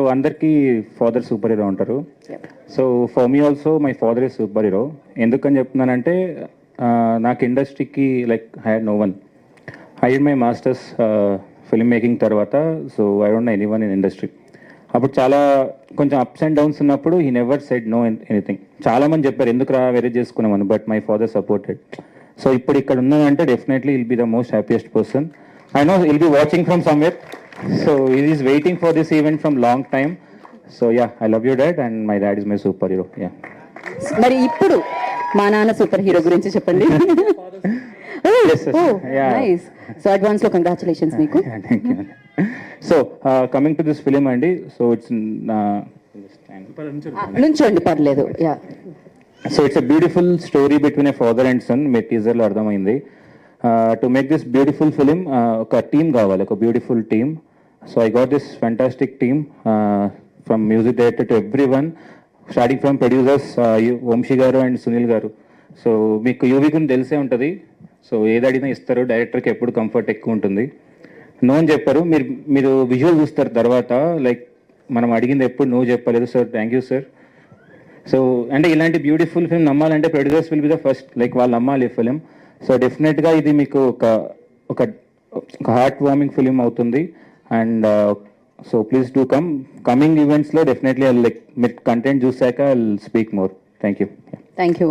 So అందరికీ father super hero ఉంటారు. So for me also my father is super hero. ఎందుకని చెప్తున్నానంటే నాకు ఇండస్ట్రీకి like I had no one. I did my masters film making తర్వాత. So I don't know any one in industry. అప్పుడు చాలా కొంచెం ups and downs ఉన్నప్పుడు he never said no anything. చాలామంది చెప్పారు ఎందుకు రా వేరే చేసుకున్నామని, but my father supported. So ఇప్పుడు ఇక్కడ ఉన్నానంటే definitely will be the most happiest person. I know he'll be watching from somewhere. So he is waiting for this event from long time. So yeah, I love your dad and my dad is my superhero. Yeah. మరి ఇప్పుడు మా నాన్న super hero గురించి చెప్పండి. Yes, yes. Yeah. Nice. So advance లో congratulations మీకు. Thank you. So coming to this film Andy, so it's నుంచోండి పర్లేదు. Yeah. So it's a beautiful story between a father and son. మీ టీజర్ లో అర్థమైంది. To make this beautiful film, ఒక team కావాలి, ఒక beautiful team. So I got this fantastic team from music director to everyone, starting from producers Vamsi garu and Sunil గారు. So మీకు UV గురించి తెలిసే ఉంటుంది. సో ఏది అడిగినా ఇస్తారు, డైరెక్టర్కి ఎప్పుడు కంఫర్ట్ ఎక్కువ ఉంటుంది. నో అని చెప్పారు, మీరు విజువల్ చూస్తారు తర్వాత. లైక్ మనం అడిగింది ఎప్పుడు నో చెప్పలేదు. Sir thank you sir. So అంటే ఇలాంటి బ్యూటిఫుల్ ఫిల్మ్ నమ్మాలంటే producers will be the first, like వాళ్ళు నమ్మాలి ఫిలిం. సో డెఫినెట్గా ఇది మీకు ఒక హార్ట్ వార్మింగ్ ఫిలిం అవుతుంది. And so please do coming ఈవెంట్స్లో డెఫినెట్లీ లైక్ మీరు కంటెంట్ చూసాక I will speak more. Thank you. Thank you.